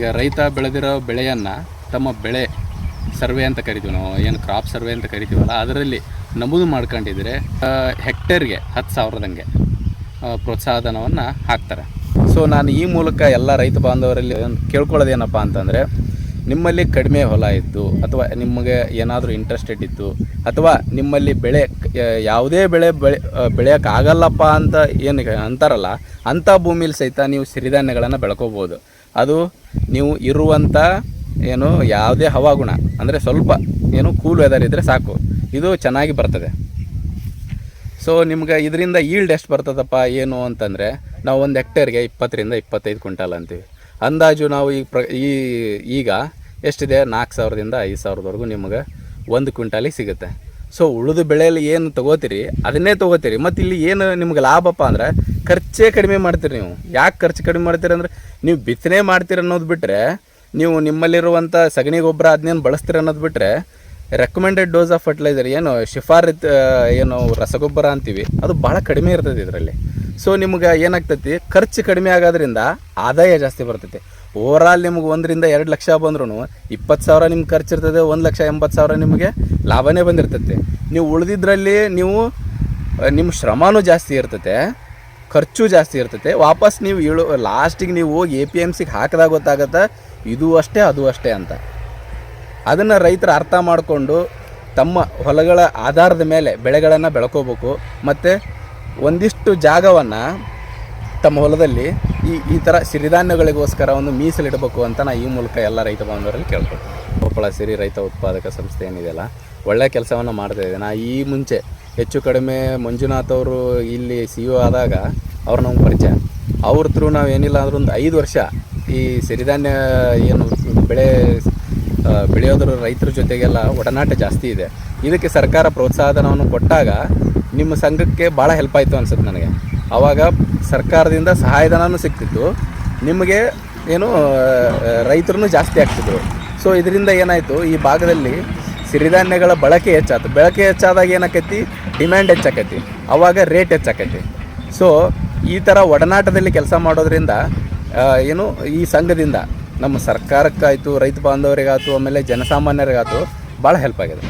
ಈಗ ರೈತ ಬೆಳೆದಿರೋ ಬೆಳೆಯನ್ನು ತಮ್ಮ ಬೆಳೆ ಸರ್ವೆ ಅಂತ ಕರಿತೀವಿ ನಾವು, ಏನು ಕ್ರಾಪ್ ಸರ್ವೆ ಅಂತ ಕರಿತೀವಲ್ಲ, ಅದರಲ್ಲಿ ನಮೂದು ಮಾಡ್ಕೊಂಡಿದ್ರೆ ಹೆಕ್ಟೇರ್ಗೆ 10,000ದಂಗೆ ಪ್ರೋತ್ಸಾಹಧನವನ್ನು ಹಾಕ್ತಾರೆ. ಸೊ ನಾನು ಈ ಮೂಲಕ ಎಲ್ಲ ರೈತ ಬಾಂಧವರಲ್ಲಿ ಕೇಳ್ಕೊಳ್ಳೋದೇನಪ್ಪ ಅಂತಂದರೆ, ನಿಮ್ಮಲ್ಲಿ ಕಡಿಮೆ ಹೊಲ ಇತ್ತು ಅಥವಾ ನಿಮಗೆ ಏನಾದರೂ ಇಂಟ್ರೆಸ್ಟೆಡ್ ಇತ್ತು ಅಥವಾ ನಿಮ್ಮಲ್ಲಿ ಯಾವುದೇ ಬೆಳೆಯೋಕ್ಕಾಗಲ್ಲಪ್ಪ ಅಂತ ಏನು ಅಂತಾರಲ್ಲ, ಅಂಥ ಭೂಮಿಲಿ ಸಹಿತ ನೀವು ಸಿರಿಧಾನ್ಯಗಳನ್ನು ಬೆಳ್ಕೋಬೋದು. ಅದು ನೀವು ಇರುವಂಥ ಯಾವುದೇ ಹವಾಗುಣ ಅಂದರೆ ಸ್ವಲ್ಪ ಕೂಲ್ ವೆದರ್ ಇದ್ದರೆ ಸಾಕು, ಇದು ಚೆನ್ನಾಗಿ ಬರ್ತದೆ. ಸೊ ನಿಮ್ಗೆ ಇದರಿಂದ ಈಲ್ಡ್ ಎಷ್ಟು ಬರ್ತದಪ್ಪ ಅಂತಂದರೆ, ನಾವು ಒಂದು ಹೆಕ್ಟೇರ್ಗೆ 20ರಿಂದ 25 ಕ್ವಿಂಟಾಲ್ ಅಂತೀವಿ. ಅಂದಾಜು ನಾವು ಈಗ ಎಷ್ಟಿದೆ, 4,000ದಿಂದ 5,000ವರೆಗೂ ನಿಮಗೆ 1 ಕ್ವಿಂಟಾಲಿಗೆ ಸಿಗುತ್ತೆ. ಸೊ ಉಳಿದ ಬೆಳೆಯಲ್ಲಿ ಏನು ತೊಗೋತೀರಿ ಅದನ್ನೇ ತೊಗೋತೀರಿ. ಮತ್ತು ಇಲ್ಲಿ ಏನು ನಿಮ್ಗೆ ಲಾಭಪ್ಪ ಅಂದರೆ, ಖರ್ಚೇ ಕಡಿಮೆ ಮಾಡ್ತೀರಿ. ನೀವು ಯಾಕೆ ಖರ್ಚು ಕಡಿಮೆ ಮಾಡ್ತೀರಿ ಅಂದರೆ, ನೀವು ಬಿತ್ತನೆ ಮಾಡ್ತೀರಿ ಅನ್ನೋದು ಬಿಟ್ಟರೆ, ನೀವು ನಿಮ್ಮಲ್ಲಿರುವಂಥ ಸಗಣಿ ಗೊಬ್ಬರ ಅದನ್ನೇನು ಬಳಸ್ತೀರಿ ಅನ್ನೋದು ಬಿಟ್ಟರೆ, ರೆಕಮೆಂಡೆಡ್ ಡೋಸ್ ಆಫ್ ಫರ್ಟಿಲೈಸರ್ ರಸಗೊಬ್ಬರ ಅಂತೀವಿ, ಅದು ಭಾಳ ಕಡಿಮೆ ಇರ್ತದೆ ಇದರಲ್ಲಿ. ಸೊ ನಿಮ್ಗೆ ಏನಾಗ್ತೈತಿ, ಖರ್ಚು ಕಡಿಮೆ ಆಗೋದ್ರಿಂದ ಆದಾಯ ಜಾಸ್ತಿ ಬರ್ತೈತಿ. ಓವರಾಲ್ ನಿಮ್ಗೆ 1ರಿಂದ 2 ಲಕ್ಷ ಬಂದ್ರೂ 20,000 ನಿಮ್ಗೆ ಖರ್ಚು ಇರ್ತದೆ, 1,80,000 ನಿಮಗೆ ಲಾಭನೇ ಬಂದಿರ್ತೈತೆ. ನೀವು ಉಳಿದಿದ್ರಲ್ಲಿ ನಿಮ್ಮ ಶ್ರಮನೂ ಜಾಸ್ತಿ ಇರ್ತೈತೆ, ಖರ್ಚು ಜಾಸ್ತಿ ಇರ್ತೈತೆ. ವಾಪಸ್ ನೀವು ಲಾಸ್ಟಿಗೆ ನೀವು APMCಗೆ ಹಾಕಿದಾಗ ಗೊತ್ತಾಗತ್ತೆ ಇದು ಅಷ್ಟೇ ಅದು ಅಷ್ಟೇ ಅಂತ. ಅದನ್ನು ರೈತರು ಅರ್ಥ ಮಾಡಿಕೊಂಡು ತಮ್ಮ ಹೊಲಗಳ ಆಧಾರದ ಮೇಲೆ ಬೆಳೆಗಳನ್ನು ಬೆಳ್ಕೋಬೇಕು. ಮತ್ತು ಒಂದಿಷ್ಟು ಜಾಗವನ್ನು ತಮ್ಮ ಹೊಲದಲ್ಲಿ ಈ ಥರ ಸಿರಿಧಾನ್ಯಗಳಿಗೋಸ್ಕರ ಒಂದು ಮೀಸಲಿಡಬೇಕು ಅಂತ ನಾನು ಈ ಮೂಲಕ ಎಲ್ಲ ರೈತ ಬಾಂಧವರಲ್ಲಿ ಕೇಳ್ಕೊಳ್ತೀನಿ. ಕೊಪ್ಪಳ ಸಿರಿ ರೈತ ಉತ್ಪಾದಕ ಸಂಸ್ಥೆ ಏನಿದೆಯಲ್ಲ, ಒಳ್ಳೆಯ ಕೆಲಸವನ್ನು ಮಾಡ್ತಾಯಿದೆ. ನಾ ಈ ಮುಂಚೆ ಹೆಚ್ಚು ಕಡಿಮೆ ಮಂಜುನಾಥ್ ಅವರು ಇಲ್ಲಿ CEO ಆದಾಗ ಅವ್ರು ನಮ್ಗೆ ಪರಿಚಯ. ಅವ್ರ ಥ್ರೂ ನಾವು ಏನಿಲ್ಲ ಅಂದ್ರೆ ಒಂದು 5 ವರ್ಷ ಈ ಸಿರಿಧಾನ್ಯ ಬೆಳೆಯೋದ್ರ ರೈತರ ಜೊತೆಗೆಲ್ಲ ಒಡನಾಟ ಜಾಸ್ತಿ ಇದೆ. ಇದಕ್ಕೆ ಸರ್ಕಾರ ಪ್ರೋತ್ಸಾಹಧನವನ್ನು ಕೊಟ್ಟಾಗ ನಿಮ್ಮ ಸಂಘಕ್ಕೆ ಭಾಳ ಹೆಲ್ಪ್ ಆಯಿತು ಅನ್ಸುತ್ತೆ ನನಗೆ. ಆವಾಗ ಸರ್ಕಾರದಿಂದ ಸಹಾಯಧನವೂ ಸಿಗ್ತಿತ್ತು, ನಿಮಗೆ ರೈತರು ಜಾಸ್ತಿ ಆಗ್ತಿದ್ರು. ಸೊ ಇದರಿಂದ ಏನಾಯಿತು, ಈ ಭಾಗದಲ್ಲಿ ಸಿರಿಧಾನ್ಯಗಳ ಬಳಕೆ ಹೆಚ್ಚಾದಾಗ ಏನಾಕೈತಿ, ಡಿಮ್ಯಾಂಡ್ ಹೆಚ್ಚಾಕೈತಿ, ಆವಾಗ ರೇಟ್ ಹೆಚ್ಚಾಕೈತಿ. ಸೊ ಈ ಥರ ಒಡನಾಟದಲ್ಲಿ ಕೆಲಸ ಮಾಡೋದ್ರಿಂದ ಈ ಸಂಘದಿಂದ ನಮ್ಮ ಸರ್ಕಾರಕ್ಕಾಯಿತು, ರೈತ ಬಾಂಧವರಿಗಾಯ್ತು, ಆಮೇಲೆ ಜನಸಾಮಾನ್ಯರಿಗಾಯ್ತು ಭಾಳ ಹೆಲ್ಪ್ ಆಗಿದೆ.